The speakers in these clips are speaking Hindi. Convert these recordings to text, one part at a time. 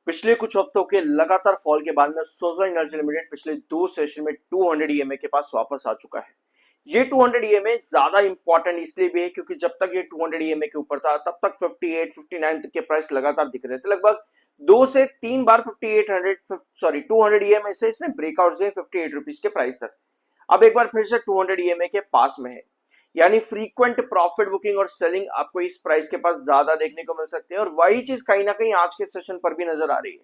पिछले कुछ हफ्तों के लगातार फॉल के बाद में सुज़लोन एनर्जी लिमिटेड पिछले दो सेशन में 200 ईएमए के पास वापस आ चुका है। ये 200 ईएमए ज्यादा इंपॉर्टेंट इसलिए भी है क्योंकि जब तक ये 200 ईएमए के ऊपर था तब तक 58 59 तक के प्राइस लगातार दिख रहे थे। लगभग 2 से 3 बार 200 ईएमए से इसने ब्रेकआउट दिए 58 रुपीज के प्राइस तक। अब एक बार फिर से 200 ईएमए के पास में है, यानी फ्रीक्वेंट प्रॉफिट बुकिंग और सेलिंग आपको इस प्राइस के पास ज्यादा देखने को मिल सकती है और वही चीज कहीं ना कहीं आज के सेशन पर भी नजर आ रही है।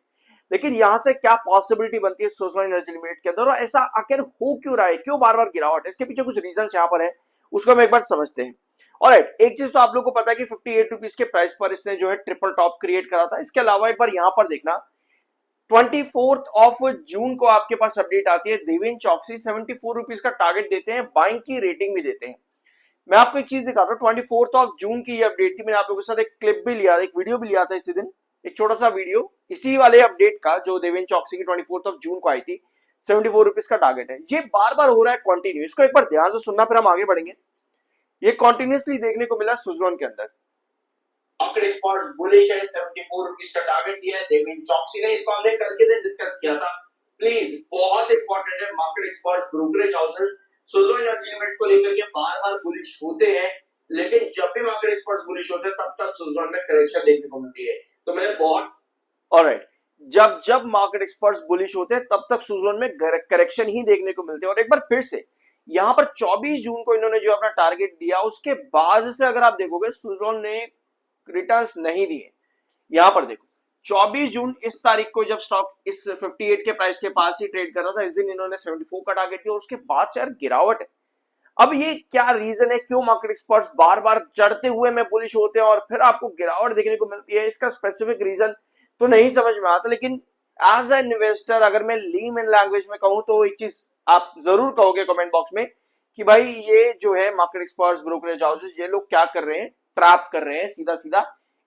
लेकिन यहां से क्या पॉसिबिलिटी बनती है सुज़लोन एनर्जी लिमिटेड के अंदर और ऐसा आखिर हो क्यों रहा है, क्यों बार बार गिरावट है, इसके पीछे कुछ रीजन यहाँ पर है, उसको हम एक बार समझते हैं। ऑलराइट, एक चीज तो आप लोग को पता है कि 58 रुपीज के प्राइस पर इसने जो है ट्रिपल टॉप क्रिएट करा था। इसके अलावा एक बार यहाँ पर देखना 24 जून को आपके पास अपडेट आती है, देवेन चौकसी 74 रुपीज का टारगेट देते हैं, बाइंग की रेटिंग भी देते हैं। मैं आपको एक चीज दिखाता हूँ, 24 जून की ये अपडेट थी। मैंने आप लोगों के साथ एक क्लिप भी लिया, एक वीडियो भी लिया था इसी दिन, एक छोटा सा वीडियो इसी वाले अपडेट का जो देवेन चौकसी की 24 जून को आई थी। 74 रुपीज का टारगेट है। ये बार बार हो रहा है कंटिन्यू, इसको एक बार ध्यान से सुनना फिर हम आगे बढ़ेंगे। ये कंटिन्यूअसली देखने को मिला सुज़लोन के अंदर। मार्केट एक्सपर्ट्स बुलिश है, 74 रुपीज का टारगेट दिया है। देवेन चौकसी ने इसको हमने कल के दिन डिस्कस किया था। प्लीज बहुत इंपॉर्टेंट है, market experts brokerage houses Suzlon energy limited को लेकर के बार बार बुलिश होते हैं, लेकिन जब भी मार्केट एक्सपर्ट्स बुलिश होते हैं तब तक सुज़लोन में करेक्शन देखने को मिलती है। तो मैं बहुत ऑलराइट, जब जब मार्केट एक्सपर्ट्स बुलिश होते हैं तब तक सुज़लोन में करेक्शन ही देखने को मिलते हैं। और एक बार फिर से यहां पर 24 जून को इन्होंने जो अपना टारगेट दिया उसके बाद से अगर आप देखोगे सुज़लोन ने रिटर्न्स नहीं दिए। यहां पर देखो 24 जून इस तारीख को जब स्टॉक इस 58 के प्राइस के पास ही ट्रेड कर रहा था, इस दिन इन्होंने 74 का टारगेट दिया और उसके बाद से यार गिरावट है। अब ये क्या रीजन है, क्यों मार्केट एक्सपर्ट्स बार बार चढ़ते हुए में बुलिश होते हैं और फिर आपको गिरावट देखने को मिलती है, इसका स्पेसिफिक रीजन तो नहीं समझ में आता। लेकिन एज ए इन्वेस्टर अगर मैं लीमैन लैंग्वेज में कहूं तो एक चीज आप जरूर कहोगे कमेंट बॉक्स में कि भाई ये जो है मार्केट एक्सपर्ट्स ब्रोकरेज हाउसेस ये लोग क्या कर रहे हैं, ट्रैप कर रहे हैं सीधा सीधा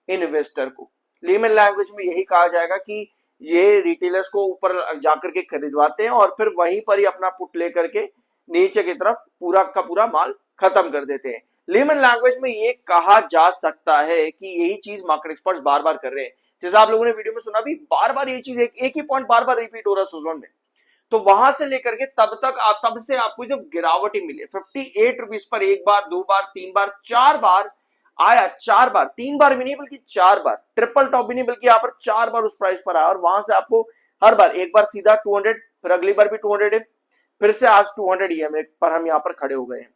इन्वेस्टर को। लीमैन लैंग्वेज में यही कहा जाएगा कि ये रिटेलर्स को ऊपर जाकर के खरीदवाते हैं और फिर वहीं पर ही अपना पुट लेकर के नीचे की तरफ पूरा का पूरा माल खत्म कर देते हैं। लीमैन लैंग्वेज में ये कहा जा सकता है कि यही चीज मार्केट एक्सपर्ट्स बार बार कर रहे हैं। जैसे आप लोगों ने वीडियो में सुना भी, बार बार ये चीज एक ही पॉइंट बार बार रिपीट हो रहा है सुज़लोन में। तो वहां से लेकर के तब से आपको जब गिरावट ही मिली 58 रुपीज पर एक बार, दो बार, तीन बार, चार बार आया, चार बार, तीन बार भी नहीं बल्कि चार बार, ट्रिपल टॉप भी नहीं बल्कि यहाँ पर चार बार उस प्राइस पर आया और वहां से आपको हर बार एक बार सीधा 200, फिर अगली बार भी 200 है, फिर से आज 200 ईएमए पर हम यहाँ पर खड़े हो गए हैं।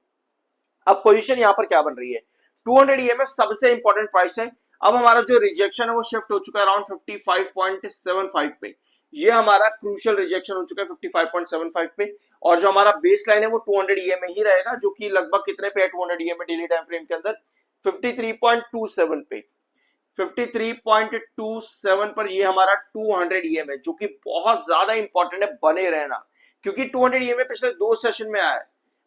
अब पोजीशन यहाँ पर क्या बन रही है, 200 ईएमए सबसे इंपॉर्टेंट प्राइस है। अब हमारा जो रिजेक्शन है वो शिफ्ट हो चुका है अराउंड 55.75 पे। ये हमारा क्रूशियल रिजेक्शन हो चुका है 55.75 पे और जो हमारा बेस लाइन है वो 200 ईएमए ही रहेगा, जो कि लगभग कितने पे है 200 ईएमए डेली टाइम फ्रेम के अंदर 53.27 पे। 53.27 पर ये हमारा 200 ईएमए जो कि बहुत ज्यादा इंपॉर्टेंट है बने रहना, क्योंकि 200 ईएमए पिछले दो सेशन में आया है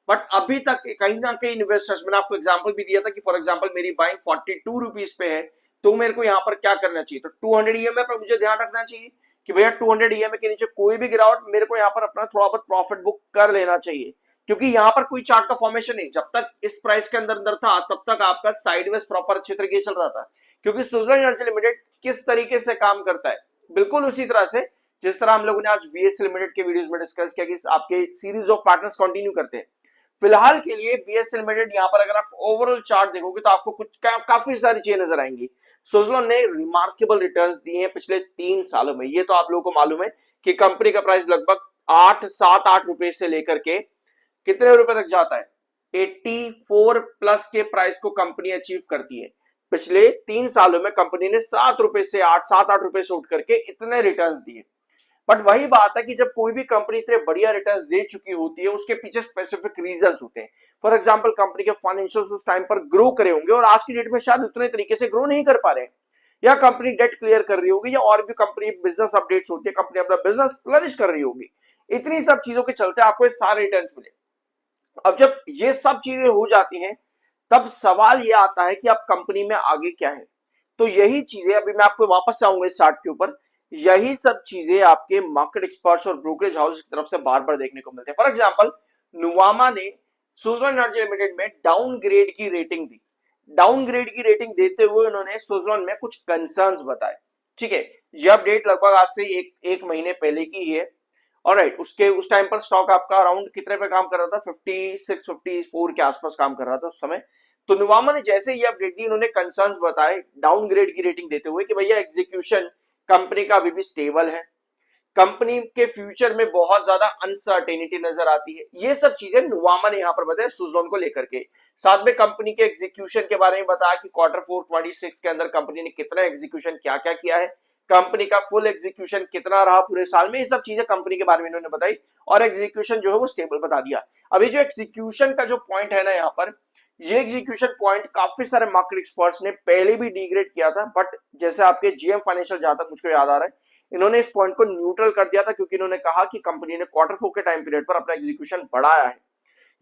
बट अभी तक कहीं ना कहीं इन्वेस्टर्स, मैंने आपको एग्जांपल भी दिया था कि फॉर एग्जांपल मेरी बाइंग 42 रुपीज पे है तो मेरे को यहाँ पर क्या करना चाहिए, तो 200 ईएमए पर मुझे ध्यान रखना चाहिए कि भैया 200 ईएमए के नीचे कोई भी गिरावट मेरे को यहाँ पर अपना थोड़ा बहुत प्रॉफिट बुक कर लेना चाहिए, क्योंकि यहाँ पर कोई चार्ट का फॉर्मेशन नहीं, जब तक इस प्राइस के अंदर अंदर था तब तक आपका साइडवेज प्रॉपर अच्छे तरीके से चल रहा था। क्योंकि सुज़लोन एनर्जी लिमिटेड किस तरीके से काम करता है, बिल्कुल उसी तरह से जिस तरह हम लोगों ने आज बीएसएल लिमिटेड के वीडियोस में डिस्कस किया कि आपके सीरीज ऑफ पैटर्न्स कंटिन्यू करते हैं। फिलहाल के लिए बीएसएल लिमिटेड यहाँ पर अगर आप ओवरऑल चार्ट देखोगे तो आपको कुछ काफी सारी चीजें नजर आएंगी। सुज़लोन ने रिमार्केबल रिटर्न्स दिए हैं पिछले 3 सालों में। ये तो आप लोगों को मालूम है कि कंपनी का प्राइस लगभग 7-8 रुपए से लेकर के कितने रुपए तक जाता है, 84 प्लस के प्राइस को कंपनी अचीव करती है। पिछले 3 सालों में कंपनी ने 7 रुपए से 7-8 रुपए से उठ करके इतने रिटर्न्स दिए। बट वही बात है कि जब कोई भी कंपनी इतने बढ़िया रिटर्न्स दे चुकी होती है उसके पीछे स्पेसिफिक रीजंस होते हैं। फॉर एग्जांपल कंपनी के फाइनेंशियल्स उस टाइम पर ग्रो करे होंगे और आज की डेट में शायद उतने तरीके से ग्रो नहीं कर पा रहे हैं, या कंपनी डेट क्लियर कर रही होगी, या और भी कंपनी बिजनेस अपडेट्स होती है, कंपनी अपना बिजनेस फ्लरिश कर रही होगी। इतनी सब चीजों के चलते आपको सारे रिटर्न्स मिले। अब जब ये सब चीजें हो जाती हैं तब सवाल ये आता है कि अब कंपनी में आगे क्या है। तो यही चीजें अभी मैं आपको वापस आऊंगा इस चार्ट के ऊपर, यही सब चीजें आपके मार्केट एक्सपर्ट्स और ब्रोकरेज हाउस की तरफ से बार बार देखने को मिलते हैं। फॉर एग्जांपल नुवामा ने सुज़लोन एनर्जी लिमिटेड में डाउनग्रेड की रेटिंग दी। डाउनग्रेड की रेटिंग देते हुए उन्होंने सुज़लोन में कुछ कंसर्न्स बताए। ठीक है, ये अपडेट लगभग आज से एक महीने पहले की ही है। ऑलराइट, उसके उस टाइम पर स्टॉक आपका अराउंड कितने पे काम कर रहा था, 56 54 के आसपास काम कर रहा था उस समय। तो नुवामा ने जैसे ये अपडेट दी, इन्होंने कंसर्न्स बताए डाउनग्रेड की रेटिंग देते हुए कि भैया एग्जीक्यूशन कंपनी का अभी भी स्टेबल है, कंपनी के फ्यूचर में बहुत ज्यादा अनसर्टेनिटी नजर आती है। ये सब चीजें नुवामा ने यहाँ पर बताया सुजोन को लेकर के। साथ में कंपनी के एग्जीक्यूशन के बारे में बताया कि Q4 26 के अंदर कंपनी ने कितना एग्जीक्यूशन क्या क्या किया है, कंपनी का फुल एग्जीक्यूशन कितना रहा पूरे साल में, ये सब चीजें कंपनी के बारे में इन्होंने बताई और एग्जीक्यूशन जो है वो स्टेबल बता दिया। अभी जो एग्जीक्यूशन का जो पॉइंट है ना यहाँ पर, ये एग्जीक्यूशन पॉइंट काफी सारे मार्केट एक्सपर्ट्स ने पहले भी डिग्रेड किया था, बट जैसे आपके जीएम फाइनेंशियल, जहां तक मुझको याद आ रहा है, इन्होंने इस पॉइंट को न्यूट्रल कर दिया था क्योंकि इन्होंने कहा कि कंपनी ने Q4 के टाइम पीरियड पर अपना एग्जीक्यूशन बढ़ाया है।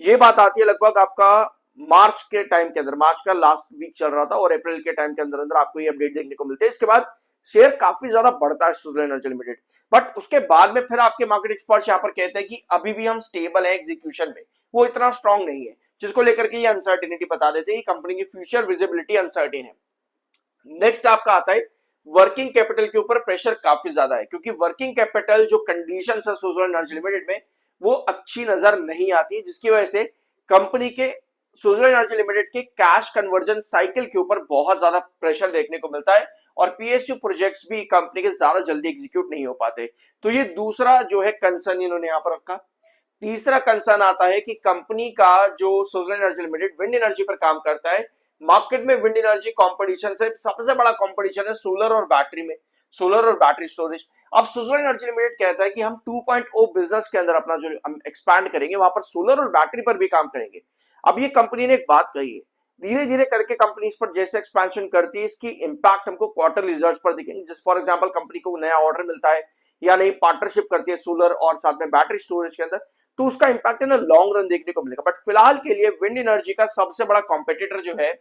ये बात आती है लगभग आपका मार्च के टाइम के अंदर, मार्च का लास्ट वीक चल रहा था और अप्रैल के टाइम के अंदर अंदर आपको ये अपडेट देखने को मिलते हैं। इसके बाद शेयर काफी ज्यादा बढ़ता है सुज़लोन एनर्जी लिमिटेड, बट उसके बाद में फिर आपके मार्केट एक्सपर्ट्स यहाँ पर कहते हैं कि अभी भी हम स्टेबल है एग्जीक्यूशन में, वो इतना स्ट्रांग नहीं है, जिसको लेकर के ये अनसर्टेनिटी बता देते हैं कि कंपनी की फ्यूचर विजिबिलिटी अनसर्टेन है। नेक्स्ट आपका आता है वर्किंग कैपिटल के ऊपर प्रेशर काफी ज्यादा है, क्योंकि वर्किंग कैपिटल जो कंडीशन है सुज़लोन एनर्जी लिमिटेड में वो अच्छी नजर नहीं आती, जिसकी वजह से कंपनी के सुज़लोन एनर्जी लिमिटेड के कैश कन्वर्जन साइकिल के ऊपर बहुत ज्यादा प्रेशर देखने को मिलता है और पीएसयू प्रोजेक्ट्स भी कंपनी के ज्यादा जल्दी एग्जीक्यूट नहीं हो पाते। तो ये दूसरा जो है कंसर्न इन्होंने यहाँ पर रखा। तीसरा कंसर्न आता है कि कंपनी का जो Suzlon energy limited wind energy पर काम करता है, मार्केट में विंड एनर्जी कंपटीशन से सबसे बड़ा कंपटीशन है सोलर और बैटरी में, सोलर और बैटरी स्टोरेज। अब सुज़लोन एनर्जी लिमिटेड कहता है कि हम 2.0 बिजनेस के अंदर अपना जो हम एक्सपैंड करेंगे वहां पर सोलर और बैटरी पर भी काम करेंगे। अब ये कंपनी ने एक बात कही है, धीरे धीरे करके कंपनी इस पर जैसे एक्सपेंशन करती है, इसकी इंपैक्ट हमको क्वार्टर रिजल्ट्स पर दिखेंगे। जैसे फॉर एग्जांपल कंपनी को नया ऑर्डर मिलता है या नई पार्टनरशिप करती है सोलर और साथ में बैटरी स्टोरेज के अंदर, तो उसका इंपैक्ट है ना लॉन्ग रन देखने को मिलेगा। बट फिलहाल के लिए विंड एनर्जी का सबसे बड़ा कॉम्पिटिटर जो है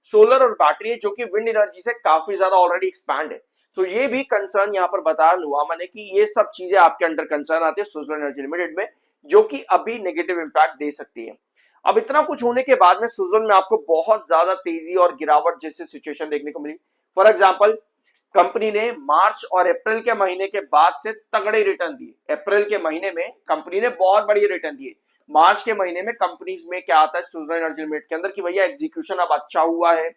सोलर और बैटरी है, जो कि विंड एनर्जी से काफी ज्यादा ऑलरेडी एक्सपैंड है। तो ये भी कंसर्न यहाँ पर बताया नुवामा ने कि ये सब चीजें आपके अंडर कंसर्न आती है सुज़लोन एनर्जी लिमिटेड में, जो कि अभी नेगेटिव इंपैक्ट दे सकती है। अब इतना कुछ होने के बाद में सुज़लोन में आपको बहुत ज्यादा तेजी और गिरावट जैसी सिचुएशन देखने को मिली। फॉर एग्जाम्पल कंपनी ने मार्च और अप्रैल के महीने के बाद से तगड़े रिटर्न दिए। अप्रैल के महीने में कंपनी ने बहुत बढ़िया रिटर्न दिए। मार्च के महीने में कंपनीज में क्या आता है सुज़लोन एनर्जी लिमिटेड के अंदर कि भैया एग्जीक्यूशन अब अच्छा हुआ है,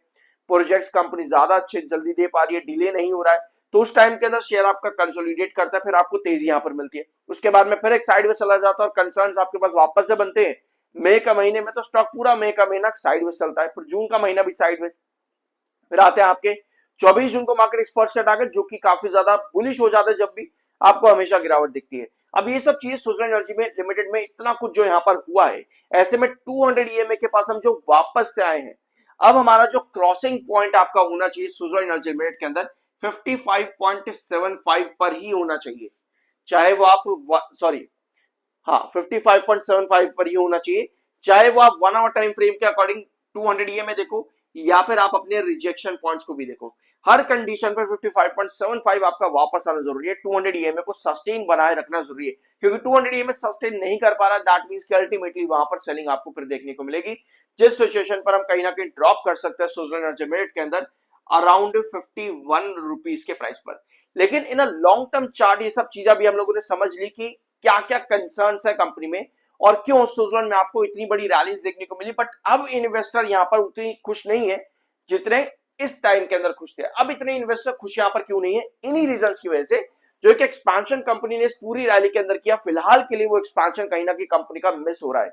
प्रोजेक्ट्स कंपनी ज्यादा अच्छे जल्दी दे पा रही है, डिले नहीं हो रहा है, तो उस टाइम के अंदर शेयर आपका कंसोलिडेट करता है, फिर आपको तेजी यहां पर मिलती है। उसके बाद में फिर एक साइड में चला जाता है और कंसर्न्स आपके पास वापस से बनते हैं। मई का महीने में तो स्टॉक पूरा मई का महीना साइडवेज चलता है, फिर जून का महीना भी साइडवेज, फिर आते हैं आपके 24 जून को मार्केट एक्सपर्ट्स का टारगेट जो कि काफी ज्यादा बुलिश हो जाता है, जब भी आपको हमेशा गिरावट दिखती है। अब ये सब चीजें सुज़लोन एनर्जी में लिमिटेड में इतना कुछ जो यहाँ पर हुआ है, ऐसे में 200 ईएमए के पास हम जो वापस से आए हैं, अब हमारा जो क्रॉसिंग पॉइंट आपका होना चाहिए सुज़लोन एनर्जी लिमिटेड के अंदर 55.75 पर ही होना चाहिए, चाहे वो आप सॉरी हाँ 55.75 पर ही होना चाहिए, चाहे वो आप 1 आवर टाइम फ्रेम के अकॉर्डिंग 200 ईएमए देखो या फिर आप अपने रिजेक्शन पॉइंट्स को भी देखो। हर कंडीशन पर 55.75 आपका वापस आना जरूरी है। 200 ईएमए को सस्टेन बनाए रखना जरूरी है, क्योंकि 200 ईएमए सस्टेन नहीं कर पा रहा, दैट मींस कि अल्टीमेटली वहां पर सेलिंग आपको फिर देखने को मिलेगी, जिस सिचुएशन पर हम कहीं ना कहीं ड्रॉप कर सकते हैं सुज़लोन एनर्जी लिमिटेड के अंदर अराउंड 51 रुपीज के प्राइस पर। लेकिन इन अ लॉन्ग टर्म चार्ट ये सब चीजें भी हम लोगों ने समझ ली कि क्या क्या कंसर्न्स है कंपनी में और क्यों सुज़लोन में आपको इतनी बड़ी रैलीज देखने को मिली। बट अब इन्वेस्टर यहाँ पर उतनी खुश नहीं है जितने इस टाइम के अंदर खुश थे। अब इतने इन्वेस्टर खुश यहाँ पर क्यों नहीं है? इन्हीं रीजंस की वजह से, जो एक एक्सपेंशन कंपनी ने इस पूरी रैली के अंदर किया, फिलहाल के लिए वो एक्सपेंशन कहीं ना कहीं कंपनी का मिस हो रहा है।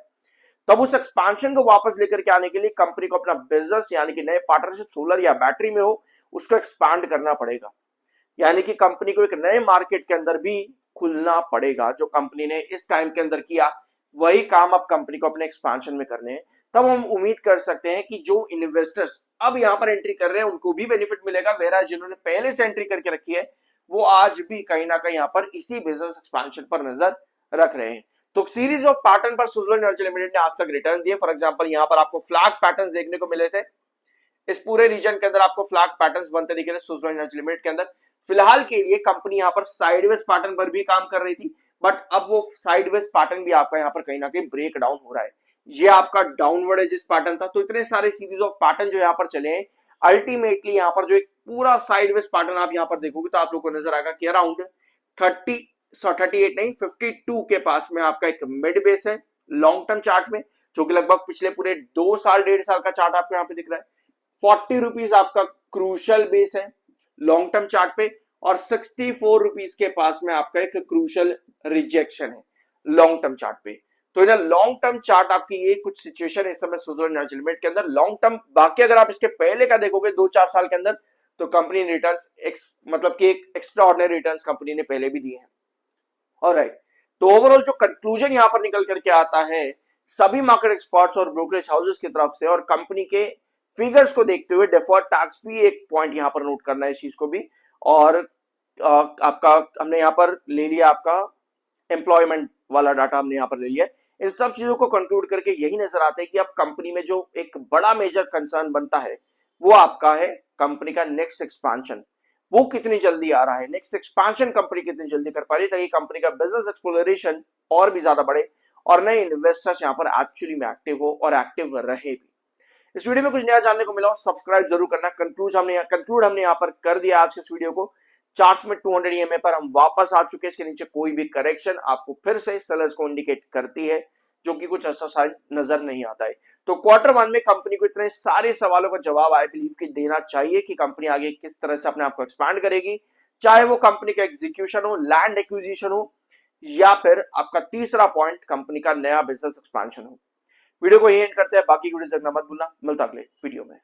तब उस एक्सपेंशन को वापस लेकर के आने के लिए कंपनी को अपना बिजनेस यानी कि नए पार्टनरशिप सोलर या बैटरी में हो उसको एक्सपांड करना पड़ेगा, यानी कि कंपनी को एक नए मार्केट के अंदर भी खुलना पड़ेगा। जो कंपनी ने इस टाइम के अंदर किया वही काम अब कंपनी को अपने एक्सपेंशन में करने हैं। तब हम उम्मीद कर सकते हैं कि जो इन्वेस्टर्स अब यहां पर एंट्री कर रहे हैं उनको भी बेनिफिट मिलेगा, वेरा जिन्होंने पहले से एंट्री करके रखी है वो आज भी कहीं ना कहीं यहाँ पर इसी बिजनेस एक्सपेंशन पर नजर रख रहे हैं। तो सीरीज ऑफ पैटर्न पर सुज़लोन एनर्जी लिमिटेड ने आज तक रिटर्न दिए। फॉर एग्जांपल यहाँ पर आपको फ्लैग पैटर्न्स देखने को मिले थे, इस पूरे रीजन के अंदर आपको फ्लैग पैटर्न्स बनते दिखे थे सुज़लोन एनर्जी लिमिटेड के अंदर। फिलहाल के लिए कंपनी यहाँ पर साइडवेज पैटर्न पर भी काम कर रही थी, बट अब वो साइडवेज पैटर्न भी आपका यहाँ पर कहीं ना कहीं ब्रेक डाउन हो रहा है। ये आपका डाउनवर्ड एजिस पैटर्न था। तो इतने सारे सीरीज ऑफ पैटर्न जो यहाँ पर चले हैं, अल्टीमेटली यहाँ पर जो एक पूरा साइडवेज पैटर्न आप यहाँ पर देखोगे तो आप लोग को नजर आएगा कि अराउंड 38 नहीं 52 के पास में आपका एक मिड बेस है लॉन्ग टर्म चार्ट में, जो कि लगभग पिछले पूरे 2 साल 1.5 साल का चार्ट आपको यहाँ पे दिख रहा है। 40 रुपीज आपका क्रूशल बेस है लॉन्ग टर्म चार्ट पे, और 64 रुपीज के पास में आपका एक क्रूशल रिजेक्शन है लॉन्ग टर्म चार्ट पे। तो इन लॉन्ग टर्म चार्ट आपकी ये कुछ सिचुएशन है इस समय सुज़लोन एनर्जी लिमिटेड के अंदर लॉन्ग टर्म। बाकी अगर आप इसके पहले का देखोगे 2-4 साल के अंदर, तो कंपनी रिटर्न्स मतलब कि एक एक्स्ट्रा ऑर्डिनरी रिटर्न्स कंपनी ने पहले भी दिए हैं। ऑलराइट, तो ओवरऑल जो कंक्लूजन यहां पर निकल करके आता है सभी मार्केट एक्सपर्ट्स और ब्रोकरेज हाउसेस की तरफ से, और कंपनी के फिगर्स को देखते हुए डेफर्ड टैक्स भी एक पॉइंट यहां पर नोट करना है इस चीज को भी, और आपका हमने यहां पर ले लिया आपका एम्प्लॉयमेंट वाला डाटा हमने यहां पर ले लिया। इन सब चीजों को कंक्लूड करके यही नजर आता है कि अब कंपनी में जो एक बड़ा मेजर कंसर्न बनता है वो आपका है कंपनी का नेक्स्ट एक्सपांशन, वो कितनी जल्दी आ रहा है, नेक्स्ट एक्सपांशन कंपनी कितनी जल्दी कर पा रही है ताकि कंपनी का बिजनेस एक्सप्लोरेशन और भी ज्यादा बढ़े और नए इन्वेस्टर्स यहां पर एक्चुअली में एक्टिव हो और एक्टिव रहे भी। इस वीडियो में कुछ नया जानने को मिला हो, सब्सक्राइब जरूर करना। कंक्लूड हमने यहाँ पर कर दिया आज के इस वीडियो को। चार्ट्स में 200 EMA पर हम वापस आ चुके हैं, इसके नीचे कोई भी करेक्शन आपको फिर से सेलर्स को इंडिकेट करती है, जो कि कुछ ऐसा साइन नजर नहीं आता है। तो Q1 में कंपनी को इतने सारे सवालों का जवाब आई बिलीव कि देना चाहिए कि कंपनी आगे किस तरह से अपने आप को एक्सपांड करेगी, चाहे वो कंपनी का एग्जीक्यूशन हो, लैंड एक्विजिशन हो, या फिर आपका तीसरा पॉइंट कंपनी का नया बिजनेस एक्सपांशन हो। वीडियो को यही एंड करते हैं, बाकी वीडियो देखना मत भूलना। मिलता अगले वीडियो में।